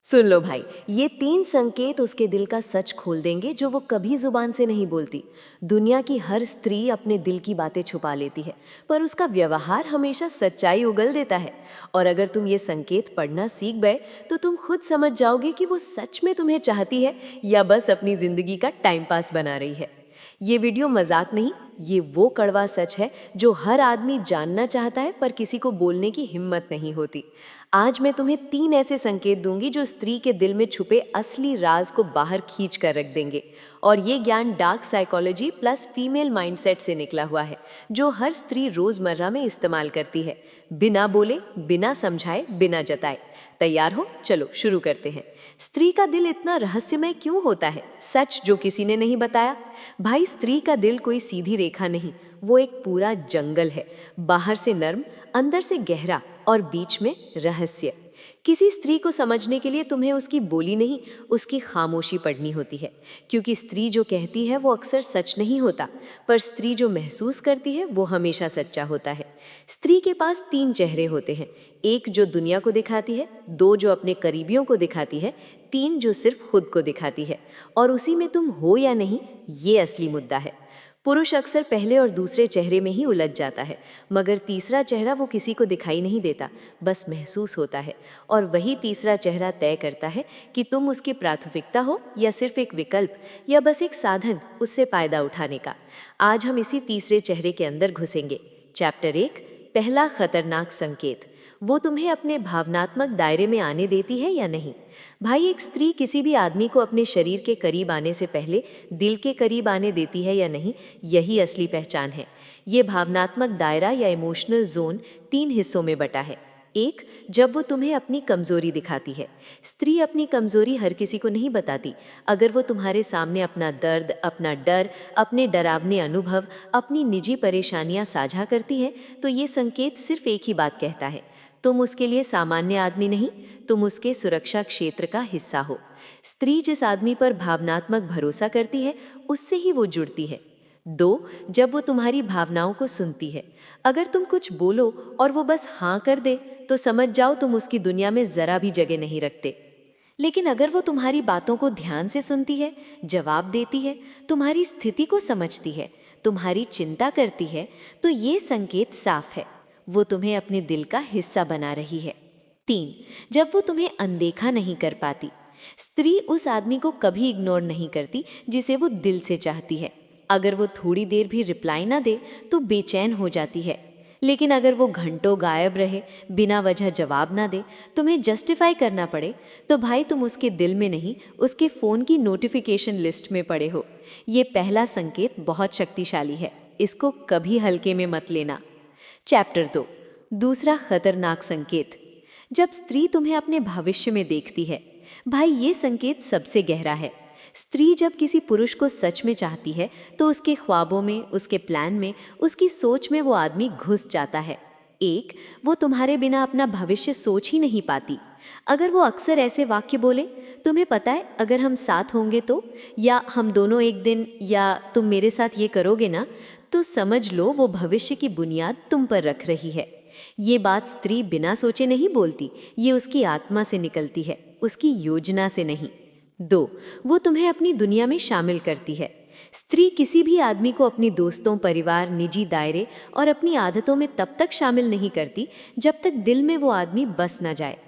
सुन लो भाई, ये 3 संकेत उसके दिल का सच खोल देंगे जो वो कभी जुबान से नहीं बोलती। दुनिया की हर स्त्री अपने दिल की बातें छुपा लेती है, पर उसका व्यवहार हमेशा सच्चाई उगल देता है। और अगर तुम ये संकेत पढ़ना सीख गए, तो तुम खुद समझ जाओगे कि वो सच में तुम्हें चाहती है या बस अपनी जिंदगी का टाइम पास बना रही है। ये वीडियो मजाक नहीं, ये वो कड़वा सच है जो हर आदमी जानना चाहता है पर किसी को बोलने की हिम्मत नहीं होती। आज मैं तुम्हें 3 ऐसे संकेत दूंगी जो स्त्री के दिल में छुपे असली राज को बाहर खींच कर रख देंगे। और ये ज्ञान dark psychology plus female mindset से निकला हुआ है, जो हर स्त्री रोजमर्रा में इस्तेमाल करती है, बिना बोले, बिना समझाए, बिना जताए। तैयार हो? चलो शुरू करते हैं। स्त्री का दिल इतना रहस्यमय क्यों होता है? सच जो किसी ने नहीं बताया। भाई, स्त्री का दिल कोई सीधी रेखा नहीं, वो एक पूरा जंगल है। बाहर से नर्म, अंदर से गहरा और बीच में रहस्य। किसी स्त्री को समझने के लिए तुम्हें उसकी बोली नहीं, उसकी खामोशी पढ़नी होती है। क्योंकि स्त्री जो कहती है वो अक्सर सच नहीं होता, पर स्त्री जो महसूस करती है वो हमेशा सच्चा होता है। स्त्री के पास 3 चेहरे होते हैं, एक जो दुनिया को दिखाती है, 2 जो अपने करीबियों को दिखाती है, 3 जो सिर्फ खुद को दिखाती है। और उसी में तुम हो या नहीं, ये असली मुद्दा है। पुरुष अक्सर पहले और दूसरे चेहरे में ही उलझ जाता है, मगर तीसरा चेहरा वो किसी को दिखाई नहीं देता, बस महसूस होता है। और वही तीसरा चेहरा तय करता है कि तुम उसकी प्राथमिकता हो या सिर्फ एक विकल्प, या बस एक साधन उससे फायदा उठाने का। आज हम इसी तीसरे चेहरे के अंदर घुसेंगे। चैप्टर 1, पहला खतरनाक संकेत। वो तुम्हें अपने भावनात्मक दायरे में आने देती है या नहीं? भाई, एक स्त्री किसी भी आदमी को अपने शरीर के करीब आने से पहले दिल के करीब आने देती है या नहीं, यही असली पहचान है। ये भावनात्मक दायरा या इमोशनल जोन 3 हिस्सों में बटा है। एक, जब वो तुम्हें अपनी कमजोरी दिखाती है। स्त्री अपनी कमजोरी हर किसी को नहीं बताती। अगर वो तुम्हारे सामने अपना दर्द, अपना डर, अपने डरावने अनुभव, अपनी निजी परेशानियां साझा करती है, तो ये संकेत सिर्फ एक ही बात कहता है, तुम उसके लिए सामान्य आदमी नहीं, तुम उसके सुरक्षा क्षेत्र का हिस्सा हो। स्त्री जिस आदमी पर भावनात्मक भरोसा करती है, उससे ही वो जुड़ती है। 2, जब वो तुम्हारी भावनाओं को सुनती है। अगर तुम कुछ बोलो और वो बस हाँ कर दे, तो समझ जाओ तुम उसकी दुनिया में जरा भी जगह नहीं रखते। लेकिन अगर वो तुम्हारी बातों को ध्यान से सुनती है, जवाब देती है, तुम्हारी स्थिति को समझती है, तुम्हारी चिंता करती है, तो ये संकेत साफ है, वो तुम्हें अपने दिल का हिस्सा बना रही है। 3, जब वो तुम्हें अनदेखा नहीं कर पाती। स्त्री उस आदमी को कभी इग्नोर नहीं करती जिसे वो दिल से चाहती है। अगर वो थोड़ी देर भी रिप्लाई ना दे तो बेचैन हो जाती है। लेकिन अगर वो घंटों गायब रहे, बिना वजह जवाब ना दे, तुम्हें जस्टिफाई करना पड़े, तो भाई तुम उसके दिल में नहीं, उसके फ़ोन की नोटिफिकेशन लिस्ट में पड़े हो। ये पहला संकेत बहुत शक्तिशाली है, इसको कभी हल्के में मत लेना। चैप्टर 2, दूसरा खतरनाक संकेत। जब स्त्री तुम्हें अपने भविष्य में देखती है। भाई, ये संकेत सबसे गहरा है। स्त्री जब किसी पुरुष को सच में चाहती है, तो उसके ख्वाबों में, उसके प्लान में, उसकी सोच में वो आदमी घुस जाता है। एक, वो तुम्हारे बिना अपना भविष्य सोच ही नहीं पाती। अगर वो अक्सर ऐसे वाक्य बोले, तुम्हें पता है अगर हम साथ होंगे तो, या हम दोनों एक दिन, या तुम मेरे साथ ये करोगे ना, तो समझ लो वो भविष्य की बुनियाद तुम पर रख रही है। ये बात स्त्री बिना सोचे नहीं बोलती, ये उसकी आत्मा से निकलती है, उसकी योजना से नहीं। 2, वो तुम्हें अपनी दुनिया में शामिल करती है। स्त्री किसी भी आदमी को अपनी दोस्तों, परिवार, निजी दायरे और अपनी आदतों में तब तक शामिल नहीं करती जब तक दिल में वो आदमी बस ना जाए।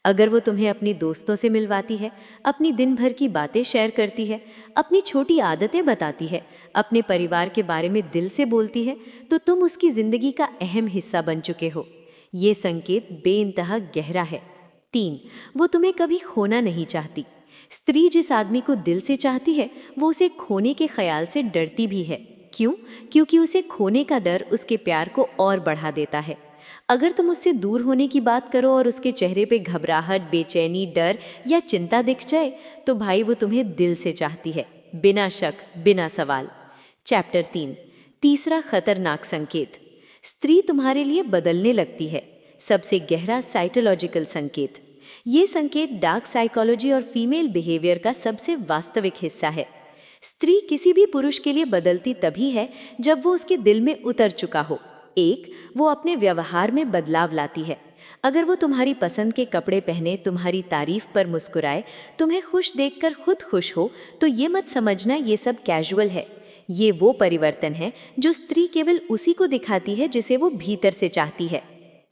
अगर वो तुम्हें अपनी दोस्तों से मिलवाती है, अपनी दिन भर की बातें शेयर करती है, अपनी छोटी आदतें बताती है, अपने परिवार के बारे में दिल से बोलती है, तो तुम उसकी जिंदगी का अहम हिस्सा बन चुके हो। ये संकेत बेइंतहा गहरा है। 3, वो तुम्हें कभी खोना नहीं चाहती। स्त्री जिस आदमी को दिल से चाहती है, वो उसे खोने के ख्याल से डरती भी है। क्यों? क्योंकि उसे खोने का डर उसके प्यार को और बढ़ा देता है। अगर तुम उससे दूर होने की बात करो और उसके चेहरे पे घबराहट, बेचैनी, डर या चिंता दिख जाए, तो भाई वो तुम्हें दिल से चाहती है, बिना शक, बिना सवाल। चैप्टर 3, तीसरा खतरनाक संकेत। स्त्री तुम्हारे लिए बदलने लगती है। सबसे गहरा साइकोलॉजिकल संकेत। ये संकेत डार्क साइकोलॉजी और फीमेल बिहेवियर का सबसे वास्तविक हिस्सा है। स्त्री किसी भी पुरुष के लिए बदलती तभी है जब वो उसके दिल में उतर चुका हो। एक, वो अपने व्यवहार में बदलाव लाती है। अगर वो तुम्हारी पसंद के कपड़े पहने, तुम्हारी तारीफ पर मुस्कुराए, तुम्हें खुश देखकर खुद खुश हो, तो ये मत समझना ये सब कैजुअल है। ये वो परिवर्तन है जो स्त्री केवल उसी को दिखाती है जिसे वो भीतर से चाहती है।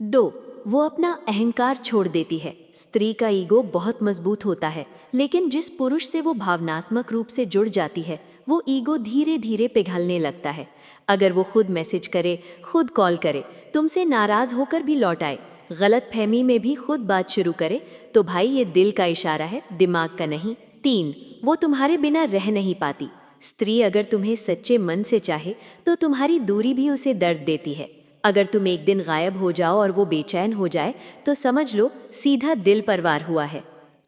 2, वो अपना अहंकार छोड़ देती है। स्त्री का ईगो बहुत मजबूत होता है, लेकिन जिस पुरुष से वो भावनात्मक रूप से जुड़ जाती है, वो ईगो धीरे धीरे पिघलने लगता है। अगर वो खुद मैसेज करे, खुद कॉल करे, तुमसे नाराज होकर भी लौट आए, गलत फहमी में भी खुद बात शुरू करे, तो भाई ये दिल का इशारा है, दिमाग का नहीं। 3, वो तुम्हारे बिना रह नहीं पाती। स्त्री अगर तुम्हें सच्चे मन से चाहे तो तुम्हारी दूरी भी उसे दर्द देती है। अगर तुम एक दिन गायब हो जाओ और वो बेचैन हो जाए, तो समझ लो सीधा दिल पर वार हुआ है।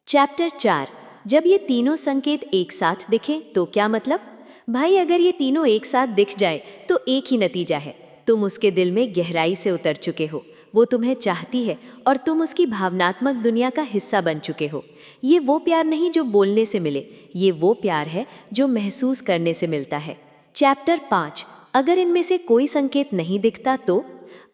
चैप्टर 4, जब ये तीनों संकेत एक साथ दिखें तो क्या मतलब? भाई अगर ये तीनों एक साथ दिख जाए तो एक ही नतीजा है, तुम उसके दिल में गहराई से उतर चुके हो, वो तुम्हें चाहती है और तुम उसकी भावनात्मक दुनिया का हिस्सा बन चुके हो। ये वो प्यार नहीं जो बोलने से मिले, ये वो प्यार है जो महसूस करने से मिलता है। चैप्टर 5, अगर इनमें से कोई संकेत नहीं दिखता तो?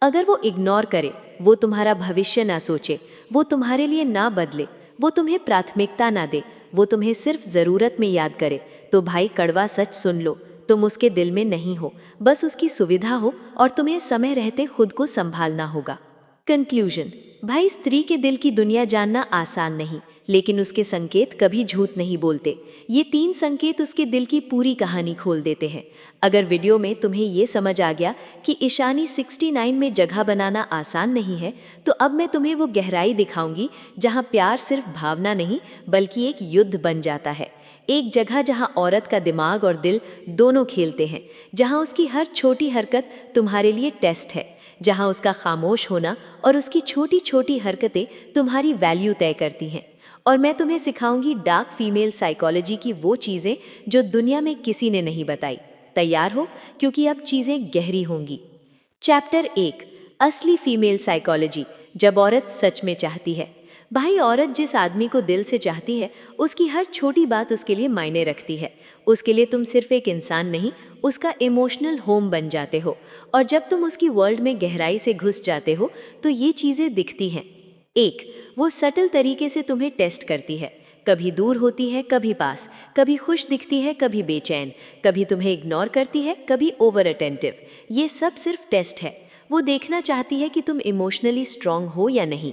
अगर वो इग्नोर करे, वो तुम्हारा भविष्य ना सोचे, वो तुम्हारे लिए ना बदले, वो तुम्हें प्राथमिकता ना दे, वो तुम्हें सिर्फ ज़रूरत में याद करे, तो भाई कड़वा सच सुन लो, तुम उसके दिल में नहीं हो, बस उसकी सुविधा हो और तुम्हें समय रहते खुद को संभालना होगा। कंक्लूजन, भाई स्त्री के दिल की दुनिया जानना आसान नहीं, लेकिन उसके संकेत कभी झूठ नहीं बोलते। ये 3 संकेत उसके दिल की पूरी कहानी खोल देते हैं। अगर वीडियो में तुम्हें ये समझ आ गया कि ईशानी 69 में जगह बनाना आसान नहीं है, तो अब मैं तुम्हें वो गहराई दिखाऊंगी जहाँ प्यार सिर्फ भावना नहीं बल्कि एक युद्ध बन जाता है। एक जगह जहाँ औरत का दिमाग और दिल दोनों खेलते हैं, जहाँ उसकी हर छोटी हरकत तुम्हारे लिए टेस्ट है, जहाँ उसका खामोश होना और उसकी छोटी छोटी हरकतें तुम्हारी वैल्यू तय करती हैं। और मैं तुम्हें सिखाऊंगी डार्क फीमेल साइकोलॉजी की वो चीज़ें जो दुनिया में किसी ने नहीं बताई। तैयार हो? क्योंकि अब चीज़ें गहरी होंगी। चैप्टर 1, असली फीमेल साइकोलॉजी, जब औरत सच में चाहती है। भाई औरत जिस आदमी को दिल से चाहती है, उसकी हर छोटी बात उसके लिए मायने रखती है। उसके लिए तुम सिर्फ एक इंसान नहीं, उसका इमोशनल होम बन जाते हो। और जब तुम उसकी वर्ल्ड में गहराई से घुस जाते हो तो ये चीज़ें दिखती हैं। 1, वो सटल तरीके से तुम्हें टेस्ट करती है। कभी दूर होती है, कभी पास, कभी खुश दिखती है, कभी बेचैन, कभी तुम्हें इग्नोर करती है, कभी ओवर अटेंटिव। ये सब सिर्फ टेस्ट है। वो देखना चाहती है कि तुम इमोशनली स्ट्रांग हो या नहीं।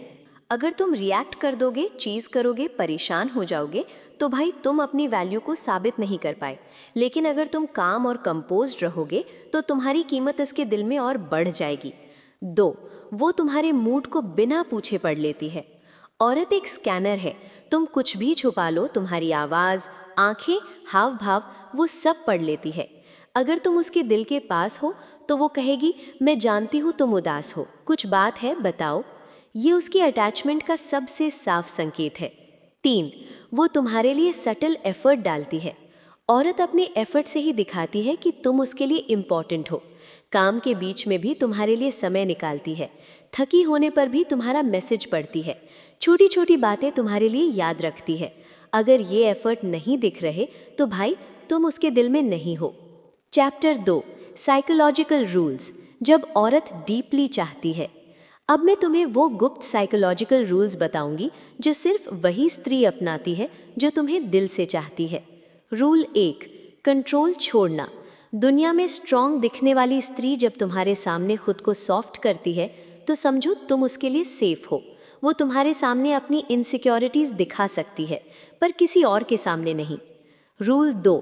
अगर तुम रिएक्ट कर दोगे, चीज़ करोगे, परेशान हो जाओगे, तो भाई तुम अपनी वैल्यू को साबित नहीं कर पाए। लेकिन अगर तुम काम और कंपोज्ड रहोगे तो तुम्हारी कीमत उसके दिल में और बढ़ जाएगी। 2, वो तुम्हारे मूड को बिना पूछे पढ़ लेती है। औरत एक स्कैनर है, तुम कुछ भी छुपा लो, तुम्हारी आवाज़, आंखें, हाव भाव, वो सब पढ़ लेती है। अगर तुम उसके दिल के पास हो तो वो कहेगी, मैं जानती हूँ तुम उदास हो, कुछ बात है बताओ। ये उसकी अटैचमेंट का सबसे साफ संकेत है। 3, वो तुम्हारे लिए सटल एफर्ट डालती है। औरत अपने एफर्ट से ही दिखाती है कि तुम उसके लिए इम्पॉर्टेंट हो। काम के बीच में भी तुम्हारे लिए समय निकालती है, थकी होने पर भी तुम्हारा मैसेज पढ़ती है, छोटी छोटी बातें तुम्हारे लिए याद रखती है। अगर ये एफर्ट नहीं दिख रहे तो भाई तुम उसके दिल में नहीं हो। चैप्टर 2, साइकोलॉजिकल रूल्स, जब औरत डीपली चाहती है। अब मैं तुम्हें वो गुप्त साइकोलॉजिकल रूल्स बताऊंगी जो सिर्फ वही स्त्री अपनाती है जो तुम्हें दिल से चाहती है। रूल 1, कंट्रोल छोड़ना। दुनिया में स्ट्रांग दिखने वाली स्त्री जब तुम्हारे सामने खुद को सॉफ्ट करती है तो समझो तुम उसके लिए सेफ हो। वो तुम्हारे सामने अपनी इनसिक्योरिटीज़ दिखा सकती है, पर किसी और के सामने नहीं। रूल 2,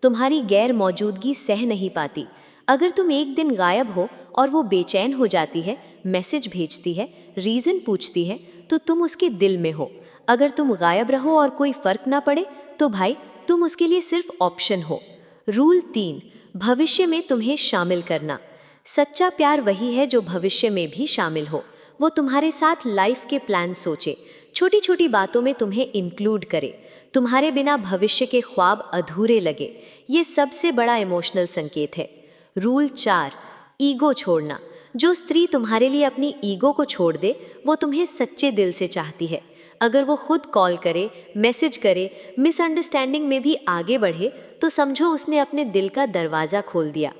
तुम्हारी गैर मौजूदगी सह नहीं पाती। अगर तुम एक दिन गायब हो और वो बेचैन हो जाती है, मैसेज भेजती है, रीज़न पूछती है, तो तुम उसके दिल में हो। अगर तुम गायब रहो और कोई फ़र्क ना पड़े तो भाई तुम उसके लिए सिर्फ ऑप्शन हो। रूल 3, भविष्य में तुम्हें शामिल करना। सच्चा प्यार वही है जो भविष्य में भी शामिल हो। वो तुम्हारे साथ लाइफ के प्लान सोचे, छोटी छोटी बातों में तुम्हें इंक्लूड करे, तुम्हारे बिना भविष्य के ख्वाब अधूरे लगे। ये सबसे बड़ा इमोशनल संकेत है। रूल 4, ईगो छोड़ना। जो स्त्री तुम्हारे लिए अपनी ईगो को छोड़ दे वो तुम्हें सच्चे दिल से चाहती है। अगर वो खुद कॉल करे, मैसेज करे, मिसअंडरस्टैंडिंग में भी आगे बढ़े, तो समझो उसने अपने दिल का दरवाज़ा खोल दिया।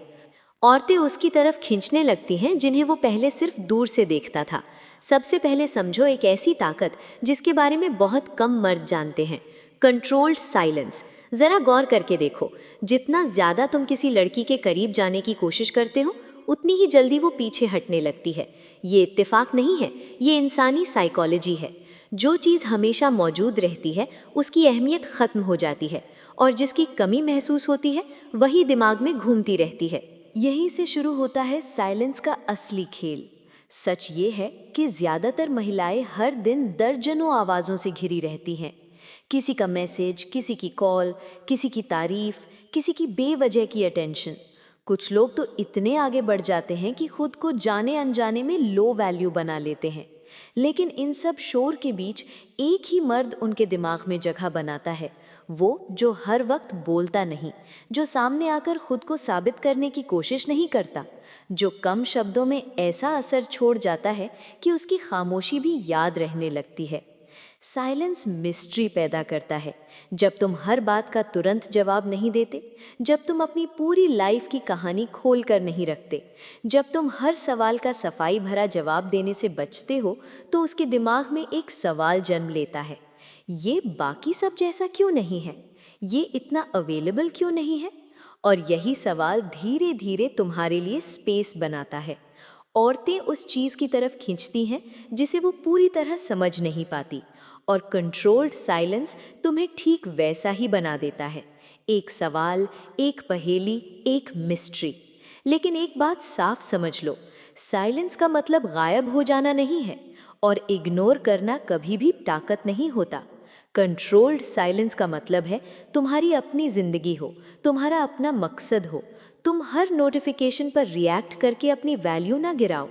औरतें उसकी तरफ खींचने लगती हैं जिन्हें वो पहले सिर्फ दूर से देखता था। सबसे पहले समझो एक ऐसी ताकत जिसके बारे में बहुत कम मर्द जानते हैं, कंट्रोल्ड साइलेंस। जरा गौर करके देखो, जितना ज्यादा तुम किसी लड़की के करीब जाने की कोशिश करते हो, उतनी ही जल्दी वो पीछे हटने लगती है। ये इत्तेफाक नहीं है, ये इंसानी साइकोलॉजी है। जो चीज़ हमेशा मौजूद रहती है उसकी अहमियत खत्म हो जाती है, और जिसकी कमी महसूस होती है वही दिमाग में घूमती रहती है। यहीं से शुरू होता है साइलेंस का असली खेल। सच ये है कि ज्यादातर महिलाएं हर दिन दर्जनों आवाज़ों से घिरी रहती हैं। किसी का मैसेज, किसी की कॉल, किसी की तारीफ, किसी की बेवजह की अटेंशन। कुछ लोग तो इतने आगे बढ़ जाते हैं कि खुद को जाने अनजाने में लो वैल्यू बना लेते हैं। लेकिन इन सब शोर के बीच एक ही मर्द उनके दिमाग में जगह बनाता है, वो जो हर वक्त बोलता नहीं, जो सामने आकर खुद को साबित करने की कोशिश नहीं करता, जो कम शब्दों में ऐसा असर छोड़ जाता है कि उसकी खामोशी भी याद रहने लगती है। साइलेंस मिस्ट्री पैदा करता है। जब तुम हर बात का तुरंत जवाब नहीं देते, जब तुम अपनी पूरी लाइफ की कहानी खोल कर नहीं रखते, जब तुम हर सवाल का सफाई भरा जवाब देने से बचते हो, तो उसके दिमाग में एक सवाल जन्म लेता है, ये बाकी सब जैसा क्यों नहीं है, ये इतना अवेलेबल क्यों नहीं है। और यही सवाल धीरे धीरे तुम्हारे लिए स्पेस बनाता है। औरतें उस चीज़ की तरफ खींचती हैं जिसे वो पूरी तरह समझ नहीं पाती, और कंट्रोल्ड साइलेंस तुम्हें ठीक वैसा ही बना देता है। एक सवाल, एक पहेली, एक मिस्ट्री। लेकिन एक बात साफ समझ लो, साइलेंस का मतलब गायब हो जाना नहीं है, और इग्नोर करना कभी भी ताकत नहीं होता। कंट्रोल्ड साइलेंस का मतलब है तुम्हारी अपनी जिंदगी हो, तुम्हारा अपना मकसद हो। तुम हर नोटिफिकेशन पर रिएक्ट करके अपनी वैल्यू ना गिराओ।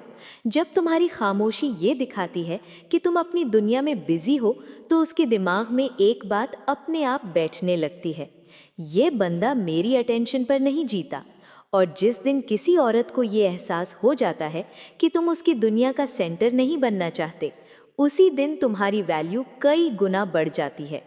जब तुम्हारी खामोशी ये दिखाती है कि तुम अपनी दुनिया में बिजी हो, तो उसके दिमाग में एक बात अपने आप बैठने लगती है, ये बंदा मेरी अटेंशन पर नहीं जीता। और जिस दिन किसी औरत को ये एहसास हो जाता है कि तुम उसकी दुनिया का सेंटर नहीं बनना चाहते, उसी दिन तुम्हारी वैल्यू कई गुना बढ़ जाती है।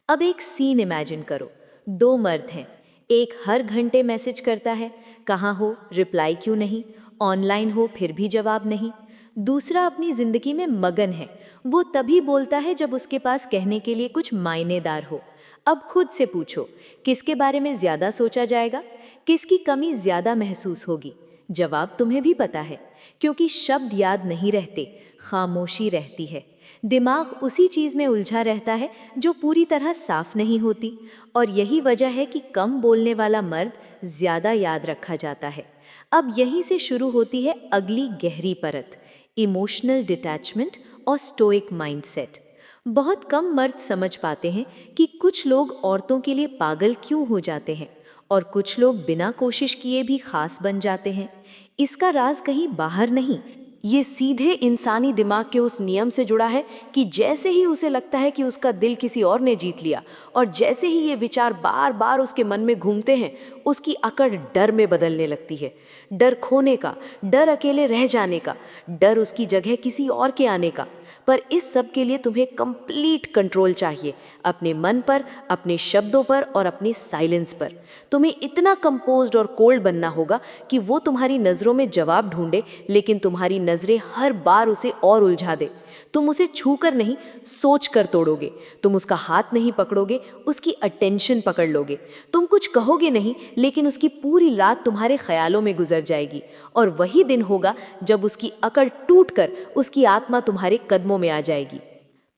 अब एक सीन इमेजिन करो, दो मर्द हैं। एक हर घंटे मैसेज करता है, कहाँ हो, रिप्लाई क्यों नहीं, ऑनलाइन हो फिर भी जवाब नहीं। दूसरा अपनी जिंदगी में मगन है, वो तभी बोलता है जब उसके पास कहने के लिए कुछ मायनेदार हो। अब खुद से पूछो, किसके बारे में ज्यादा सोचा जाएगा, किसकी कमी ज्यादा महसूस होगी। जवाब तुम्हें भी पता है, क्योंकि शब्द याद नहीं रहते, खामोशी रहती है। दिमाग उसी चीज़ में उलझा रहता है जो पूरी तरह साफ नहीं होती, और यही वजह है कि कम बोलने वाला मर्द ज़्यादा याद रखा जाता है। अब यहीं से शुरू होती है अगली गहरी परत, इमोशनल डिटैचमेंट और स्टोइक माइंडसेट। बहुत कम मर्द समझ पाते हैं कि कुछ लोग औरतों के लिए पागल क्यों हो जाते हैं, और कुछ लोग बिना कोशिश किए भी खास बन जाते हैं। इसका राज कहीं बाहर नहीं, ये सीधे इंसानी दिमाग के उस नियम से जुड़ा है कि जैसे ही उसे लगता है कि उसका दिल किसी और ने जीत लिया, और जैसे ही ये विचार बार बार उसके मन में घूमते हैं, उसकी अकड़ डर में बदलने लगती है। डर खोने का, डर अकेले रह जाने का, डर उसकी जगह किसी और के आने का। पर इस सब के लिए तुम्हें कंप्लीट कंट्रोल चाहिए, अपने मन पर, अपने शब्दों पर और अपने साइलेंस पर। तुम्हें इतना कंपोज्ड और कोल्ड बनना होगा कि वो तुम्हारी नज़रों में जवाब ढूंढे, लेकिन तुम्हारी नज़रें हर बार उसे और उलझा दे। तुम उसे छू कर नहीं, सोच कर तोड़ोगे। तुम उसका हाथ नहीं पकड़ोगे, उसकी अटेंशन पकड़ लोगे। तुम कुछ कहोगे नहीं, लेकिन उसकी पूरी रात तुम्हारे ख्यालों में गुजर जाएगी। और वही दिन होगा जब उसकी अकड़ टूटकर उसकी आत्मा तुम्हारे कदमों में आ जाएगी।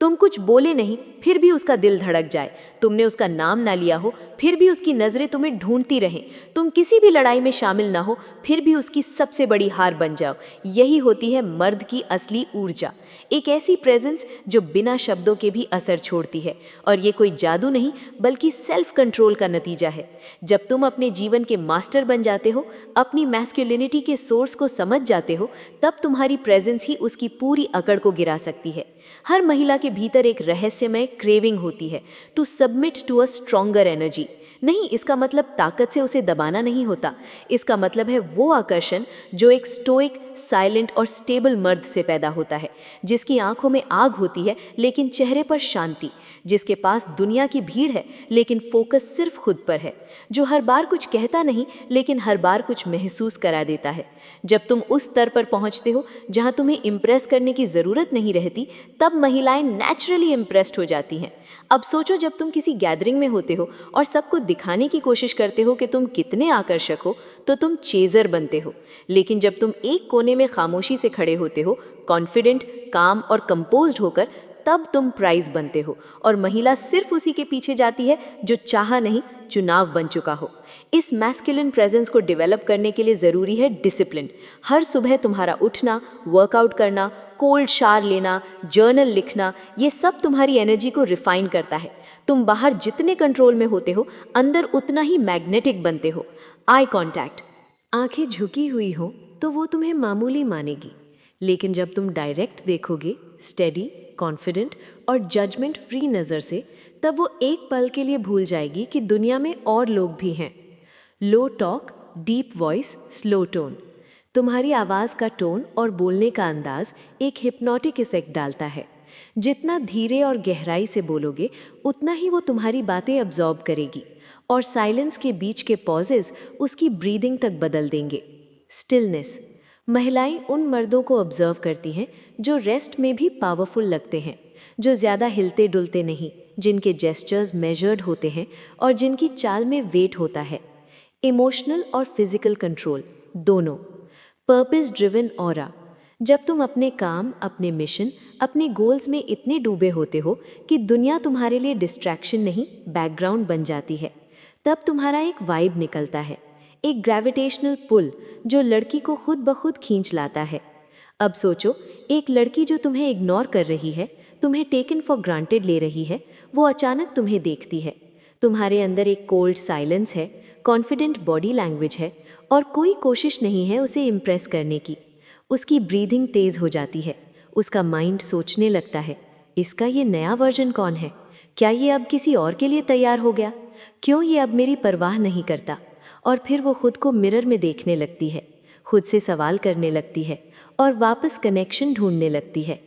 तुम कुछ बोले नहीं, फिर भी उसका दिल धड़क जाए। तुमने उसका नाम ना लिया हो, फिर भी उसकी नज़रें तुम्हें ढूंढती रहें। तुम किसी भी लड़ाई में शामिल ना हो, फिर भी उसकी सबसे बड़ी हार बन जाओ। यही होती है मर्द की असली ऊर्जा, एक ऐसी प्रेजेंस जो बिना शब्दों के भी असर छोड़ती है। और ये कोई जादू नहीं, बल्कि सेल्फ कंट्रोल का नतीजा है। जब तुम अपने जीवन के मास्टर बन जाते हो, अपनी मैस्कुलिनिटी के सोर्स को समझ जाते हो, तब तुम्हारी प्रेजेंस ही उसकी पूरी अकड़ को गिरा सकती है। हर महिला के भीतर एक रहस्यमय क्रेविंग होती है to submit to a stronger energy. नहीं, इसका मतलब ताकत से उसे दबाना नहीं होता। इसका मतलब है वो आकर्षण जो एक स्टोइक, साइलेंट और स्टेबल मर्द से पैदा होता है, जिसकी आंखों में आग होती है लेकिन चेहरे पर शांति, जिसके पास दुनिया की भीड़ है लेकिन फोकस सिर्फ खुद पर है, जो हर बार कुछ कहता नहीं लेकिन हर बार कुछ महसूस करा देता है। जब तुम उस स्तर पर पहुंचते हो जहां तुम्हें इम्प्रेस करने की ज़रूरत नहीं रहती, तब महिलाएं नेचुरली इम्प्रेस्ड हो जाती हैं। अब सोचो, जब तुम किसी गैदरिंग में होते हो और सबको दिखाने की कोशिश करते हो कि तुम कितने आकर्षक हो, तो तुम चेजर बनते हो। लेकिन जब तुम एक कोने में खामोशी से खड़े होते हो, कॉन्फिडेंट, काम और कंपोज्ड होकर, तब तुम प्राइज बनते हो और महिला सिर्फ उसी के पीछे जाती है जो चाहा नहीं, चुनाव बन चुका हो। इस मैस्कुलिन प्रेजेंस को डेवलप करने के लिए ज़रूरी है डिसिप्लिन। हर सुबह तुम्हारा उठना, वर्कआउट करना, कोल्ड शावर लेना, जर्नल लिखना, ये सब तुम्हारी एनर्जी को रिफाइन करता है। तुम बाहर जितने कंट्रोल में होते हो, अंदर उतना ही मैग्नेटिक बनते हो। आई कांटेक्ट, आंखें झुकी हुई हो तो वो तुम्हें मामूली मानेगी, लेकिन जब तुम डायरेक्ट देखोगे, स्टेडी, कॉन्फिडेंट और जजमेंट फ्री नज़र से, तब वो एक पल के लिए भूल जाएगी कि दुनिया में और लोग भी हैं। Low talk, deep voice, slow tone. तुम्हारी आवाज़ का टोन और बोलने का अंदाज एक हिप्नोटिक इफेक्ट डालता है। जितना धीरे और गहराई से बोलोगे, उतना ही वो तुम्हारी बातें अब्जॉर्ब करेगी और साइलेंस के बीच के पॉजेज उसकी ब्रीदिंग तक बदल देंगे। स्टिलनेस। महिलाएं उन मर्दों को ऑब्जर्व करती हैं जो रेस्ट में भी पावरफुल लगते हैं, जो ज़्यादा हिलते डुलते नहीं, जिनके जेस्चर्स मेजर्ड होते हैं और जिनकी चाल में वेट होता है। इमोशनल और फिजिकल कंट्रोल दोनों। Purpose driven aura. जब तुम अपने काम, अपने मिशन, अपने गोल्स में इतने डूबे होते हो कि दुनिया तुम्हारे लिए डिस्ट्रैक्शन नहीं, बैकग्राउंड बन जाती है, तब तुम्हारा एक वाइब निकलता है, एक ग्रेविटेशनल पुल जो लड़की को खुद ब खुद खींच लाता है। अब सोचो, एक लड़की जो तुम्हें इग्नोर कर रही है, तुम्हें टेकन फॉर ग्रांटेड ले रही है, वो अचानक तुम्हें देखती है। तुम्हारे अंदर एक कोल्ड साइलेंस है, कॉन्फिडेंट बॉडी लैंग्वेज है और कोई कोशिश नहीं है उसे इम्प्रेस करने की। उसकी ब्रीदिंग तेज़ हो जाती है, उसका माइंड सोचने लगता है, इसका ये नया वर्जन कौन है? क्या ये अब किसी और के लिए तैयार हो गया? क्यों ये अब मेरी परवाह नहीं करता? और फिर वो खुद को मिरर में देखने लगती है, खुद से सवाल करने लगती है और वापस कनेक्शन ढूंढने लगती है।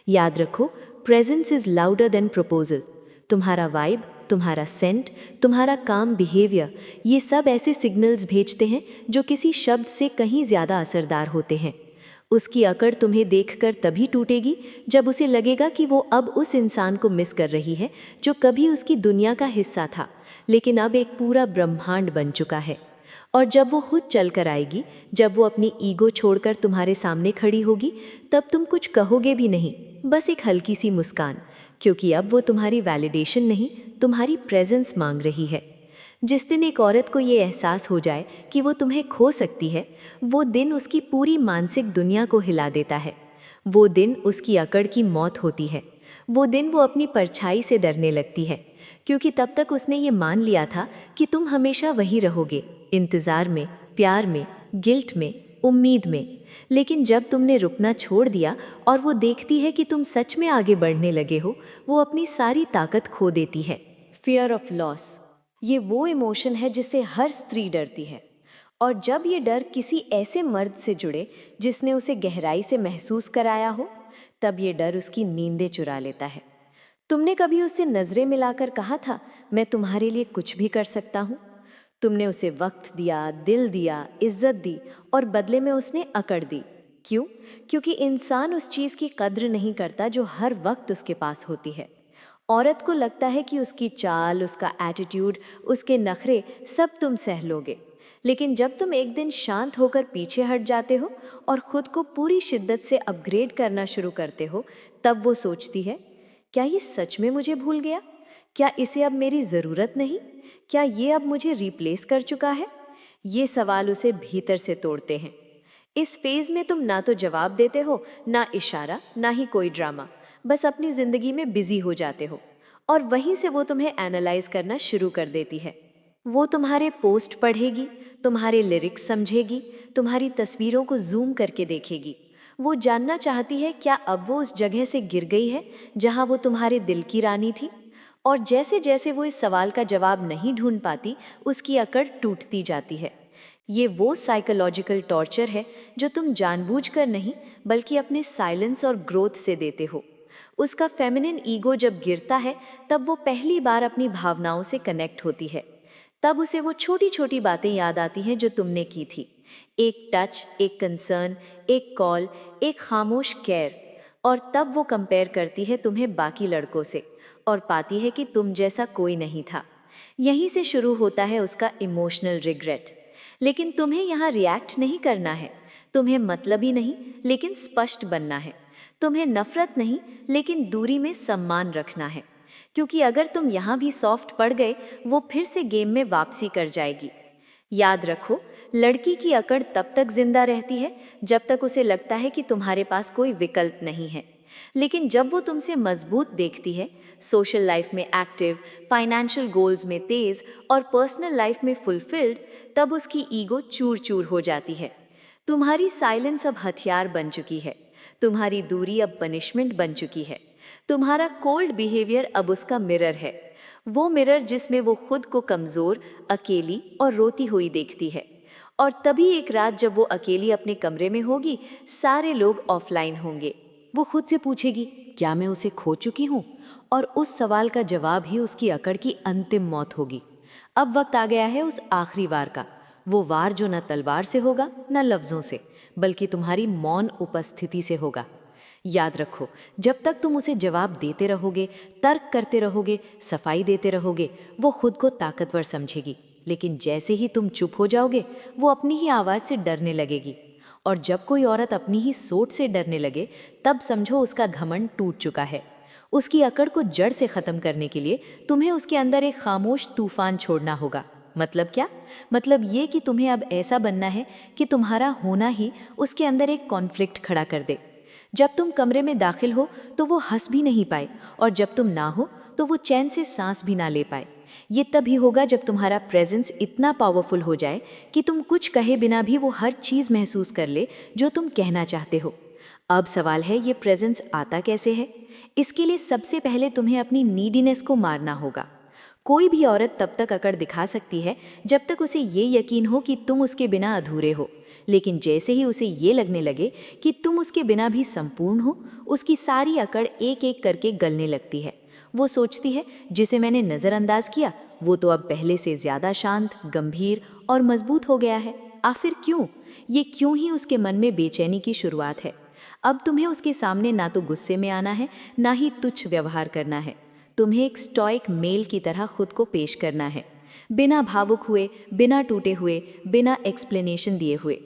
याद रखो, presence is louder than proposal. तुम्हारा वाइब, तुम्हारा सेंट, तुम्हारा काम बिहेवियर, ये सब ऐसे सिग्नल्स भेजते हैं जो किसी शब्द से कहीं ज़्यादा असरदार होते हैं। उसकी अकड़ तुम्हें देखकर तभी टूटेगी जब उसे लगेगा कि वो अब उस इंसान को मिस कर रही है जो कभी उसकी दुनिया का हिस्सा था, लेकिन अब एक पूरा ब्रह्मांड बन चुका है। और जब वो खुद चल कर आएगी, जब वो अपनी ईगो छोड़कर तुम्हारे सामने खड़ी होगी, तब तुम कुछ कहोगे भी नहीं, बस एक हल्की सी मुस्कान, क्योंकि अब वो तुम्हारी वैलिडेशन नहीं, तुम्हारी प्रेजेंस मांग रही है। जिस दिन एक औरत को ये एहसास हो जाए कि वो तुम्हें खो सकती है, वो दिन उसकी पूरी मानसिक दुनिया को हिला देता है। वो दिन उसकी अकड़ की मौत होती है। वो दिन वो अपनी परछाई से डरने लगती है, क्योंकि तब तक उसने ये मान लिया था कि तुम हमेशा वही रहोगे, इंतज़ार में, प्यार में, गिल्ट में, उम्मीद में। लेकिन जब तुमने रुकना छोड़ दिया और वो देखती है कि तुम सच में आगे बढ़ने लगे हो, वो अपनी सारी ताकत खो देती है। फियर ऑफ लॉस, ये वो इमोशन है जिससे हर स्त्री डरती है। और जब ये डर किसी ऐसे मर्द से जुड़े जिसने उसे गहराई से महसूस कराया हो, तब ये डर उसकी नींदें चुरा लेता है। तुमने कभी उससे नजरें मिलाकर कहा था, मैं तुम्हारे लिए कुछ भी कर सकता हूँ? तुमने उसे वक्त दिया, दिल दिया, इज्जत दी और बदले में उसने अकड़ दी। क्यों? क्योंकि इंसान उस चीज़ की कद्र नहीं करता जो हर वक्त उसके पास होती है। औरत को लगता है कि उसकी चाल, उसका एटीट्यूड, उसके नखरे सब तुम सह लोगे। लेकिन जब तुम एक दिन शांत होकर पीछे हट जाते हो और खुद को पूरी शिद्दत से अपग्रेड करना शुरू करते हो, तब वो सोचती है, क्या ये सच में मुझे भूल गया? क्या इसे अब मेरी ज़रूरत नहीं? क्या ये अब मुझे रिप्लेस कर चुका है? ये सवाल उसे भीतर से तोड़ते हैं। इस फेज में तुम ना तो जवाब देते हो, ना इशारा, ना ही कोई ड्रामा, बस अपनी ज़िंदगी में बिजी हो जाते हो। और वहीं से वो तुम्हें एनालाइज करना शुरू कर देती है। वो तुम्हारे पोस्ट पढ़ेगी, तुम्हारे लिरिक्स समझेगी, तुम्हारी तस्वीरों को जूम करके देखेगी। वो जानना चाहती है क्या अब वो उस जगह से गिर गई है जहां वो तुम्हारे दिल की रानी थी। और जैसे जैसे वो इस सवाल का जवाब नहीं ढूंढ पाती, उसकी अकड़ टूटती जाती है। ये वो साइकोलॉजिकल टॉर्चर है जो तुम जानबूझकर नहीं, बल्कि अपने साइलेंस और ग्रोथ से देते हो। उसका फेमिनिन ईगो जब गिरता है, तब वो पहली बार अपनी भावनाओं से कनेक्ट होती है। तब उसे वो छोटी छोटी बातें याद आती हैं जो तुमने की थी। एक टच, एक कंसर्न, एक कॉल, एक खामोश केयर। और तब वो कंपेयर करती है तुम्हें बाकी लड़कों से, और पाती है कि तुम जैसा कोई नहीं था। यहीं से शुरू होता है उसका इमोशनल रिग्रेट। लेकिन तुम्हें यहाँ रिएक्ट नहीं करना है। तुम्हें मतलब ही नहीं, लेकिन स्पष्ट बनना है। तुम्हें नफरत नहीं, लेकिन दूरी में सम्मान रखना है। क्योंकि अगर तुम यहाँ भी सॉफ्ट पड़ गए, वो फिर से गेम में वापसी कर जाएगी। याद रखो, लड़की की अकड़ तब तक जिंदा रहती है जब तक उसे लगता है कि तुम्हारे पास कोई विकल्प नहीं है। लेकिन जब वो तुमसे मजबूत देखती है, सोशल लाइफ में एक्टिव, फाइनेंशियल गोल्स में तेज और पर्सनल लाइफ में फुलफिल्ड, तब उसकी ईगो चूर चूर हो जाती है। तुम्हारी साइलेंस अब हथियार बन चुकी है। तुम्हारी दूरी अब पनिशमेंट बन चुकी है। तुम्हारा कोल्ड बिहेवियर अब उसका मिरर है। वो मिरर जिसमें वो खुद को कमजोर, अकेली और रोती हुई देखती है। और तभी एक रात जब वो अकेली अपने कमरे में होगी, सारे लोग ऑफलाइन होंगे। वो खुद से पूछेगी, क्या मैं उसे खो चुकी हूँ? और उस सवाल का जवाब ही उसकी अकड़ की अंतिम मौत होगी। अब वक्त आ गया है उस आखिरी वार का। वो वार जो न तलवार से होगा, न लफ्जों से, बल्कि तुम्हारी मौन उपस्थिति से होगा। याद रखो, जब तक तुम उसे जवाब देते रहोगे, तर्क करते रहोगे, सफाई देते रहोगे, वो खुद को ताकतवर समझेगी। लेकिन जैसे ही तुम चुप हो जाओगे, वो अपनी ही आवाज़ से डरने लगेगी। और जब कोई औरत अपनी ही सोच से डरने लगे, तब समझो उसका घमंड टूट चुका है। उसकी अकड़ को जड़ से ख़त्म करने के लिए तुम्हें उसके अंदर एक खामोश तूफान छोड़ना होगा। मतलब क्या? मतलब ये कि तुम्हें अब ऐसा बनना है कि तुम्हारा होना ही उसके अंदर एक कॉन्फ्लिक्ट खड़ा कर दे। जब तुम कमरे में दाखिल हो तो वो हंस भी नहीं पाए, और जब तुम ना हो तो वो चैन से सांस भी ना ले पाए। ये तभी होगा जब तुम्हारा प्रेजेंस इतना पावरफुल हो जाए कि तुम कुछ कहे बिना भी वो हर चीज़ महसूस कर ले जो तुम कहना चाहते हो। अब सवाल है, ये प्रेजेंस आता कैसे है? इसके लिए सबसे पहले तुम्हें अपनी नीडीनेस को मारना होगा। कोई भी औरत तब तक अकड़ दिखा सकती है जब तक उसे ये यकीन हो कि तुम उसके बिना अधूरे हो। लेकिन जैसे ही उसे ये लगने लगे कि तुम उसके बिना भी संपूर्ण हो, उसकी सारी अकड़ एक एक करके गलने लगती है। वो सोचती है, जिसे मैंने नज़रअंदाज किया वो तो अब पहले से ज़्यादा शांत, गंभीर और मजबूत हो गया है। आखिर क्यों? ये क्यों ही उसके मन में बेचैनी की शुरुआत है। अब तुम्हें उसके सामने ना तो गुस्से में आना है, ना ही तुच्छ व्यवहार करना है। तुम्हें एक स्टॉइक मेल की तरह खुद को पेश करना है, बिना भावुक हुए, बिना टूटे हुए, बिना एक्सप्लेनेशन दिए हुए।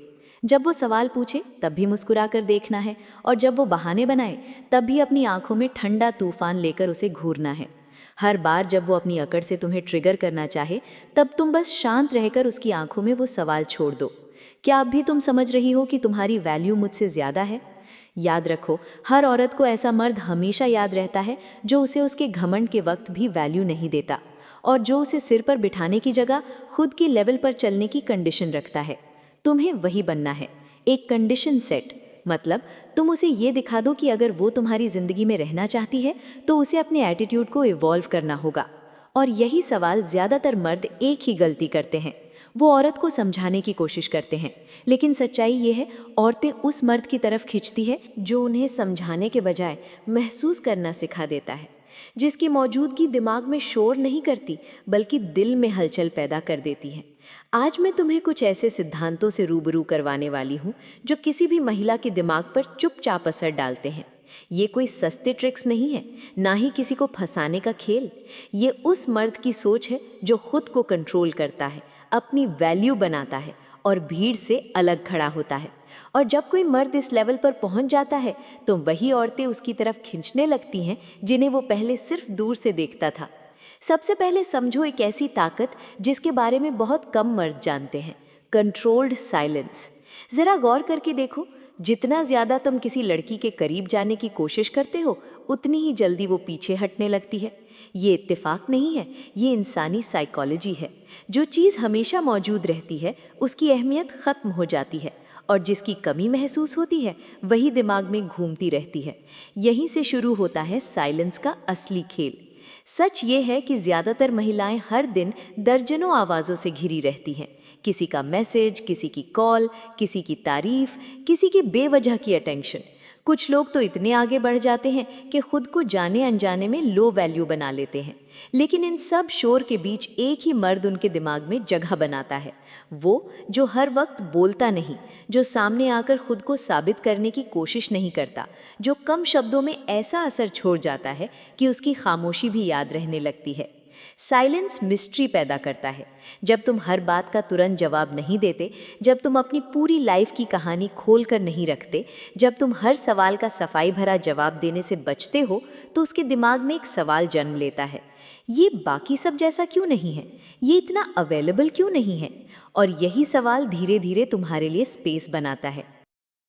जब वो सवाल पूछे तब भी मुस्कुरा कर देखना है, और जब वो बहाने बनाए तब भी अपनी आंखों में ठंडा तूफान लेकर उसे घूरना है। हर बार जब वो अपनी अकड़ से तुम्हें ट्रिगर करना चाहे, तब तुम बस शांत रहकर उसकी आंखों में वो सवाल छोड़ दो, क्या अब भी तुम समझ रही हो कि तुम्हारी वैल्यू मुझसे ज़्यादा है? याद रखो, हर औरत को ऐसा मर्द हमेशा याद रहता है जो उसे उसके घमंड के वक्त भी वैल्यू नहीं देता, और जो उसे सिर पर बिठाने की जगह खुद की लेवल पर चलने की कंडीशन रखता है। तुम्हें वही बनना है, एक कंडीशन सेट। मतलब तुम उसे ये दिखा दो कि अगर वो तुम्हारी ज़िंदगी में रहना चाहती है तो उसे अपने एटीट्यूड को इवॉल्व करना होगा। और यही सवाल ज़्यादातर मर्द एक ही गलती करते हैं। वो औरत को समझाने की कोशिश करते हैं, लेकिन सच्चाई ये है, औरतें उस मर्द की तरफ खींचती है जो उन्हें समझाने के बजाय महसूस करना सिखा देता है, जिसकी मौजूदगी दिमाग में शोर नहीं करती, बल्कि दिल में हलचल पैदा कर देती है। आज मैं तुम्हें कुछ ऐसे सिद्धांतों से रूबरू करवाने वाली हूँ जो किसी भी महिला के दिमाग पर चुपचाप असर डालते हैं। ये कोई सस्ते ट्रिक्स नहीं है, ना ही किसी को फंसाने का खेल। ये उस मर्द की सोच है जो खुद को कंट्रोल करता है, अपनी वैल्यू बनाता है और भीड़ से अलग खड़ा होता है। और जब कोई मर्द इस लेवल पर पहुंच जाता है, तो वही औरतें उसकी तरफ खींचने लगती हैं जिन्हें वो पहले सिर्फ दूर से देखता था। सबसे पहले समझो एक ऐसी ताकत जिसके बारे में बहुत कम मर्द जानते हैं, कंट्रोल्ड साइलेंस। जरा गौर करके देखो, जितना ज्यादा तुम किसी लड़की के करीब जाने की कोशिश करते हो, उतनी ही जल्दी वो पीछे हटने लगती है। ये इत्तेफाक नहीं है, ये इंसानी साइकोलॉजी है। जो चीज़ हमेशा मौजूद रहती है, उसकी अहमियत खत्म हो जाती है, और जिसकी कमी महसूस होती है वही दिमाग में घूमती रहती है। यहीं से शुरू होता है साइलेंस का असली खेल। सच ये है कि ज़्यादातर महिलाएं हर दिन दर्जनों आवाज़ों से घिरी रहती हैं। किसी का मैसेज, किसी की कॉल, किसी की तारीफ, किसी की बेवजह की अटेंशन। कुछ लोग तो इतने आगे बढ़ जाते हैं कि खुद को जाने अनजाने में लो वैल्यू बना लेते हैं। लेकिन इन सब शोर के बीच एक ही मर्द उनके दिमाग में जगह बनाता है, वो जो हर वक्त बोलता नहीं, जो सामने आकर खुद को साबित करने की कोशिश नहीं करता, जो कम शब्दों में ऐसा असर छोड़ जाता है कि उसकी खामोशी भी याद रहने लगती है। साइलेंस मिस्ट्री पैदा करता है। जब तुम हर बात का तुरंत जवाब नहीं देते, जब तुम अपनी पूरी लाइफ की कहानी खोल कर नहीं रखते, जब तुम हर सवाल का सफाई भरा जवाब देने से बचते हो, तो उसके दिमाग में एक सवाल जन्म लेता है, ये बाकी सब जैसा क्यों नहीं है, ये इतना अवेलेबल क्यों नहीं है। और यही सवाल धीरे धीरे तुम्हारे लिए स्पेस बनाता है।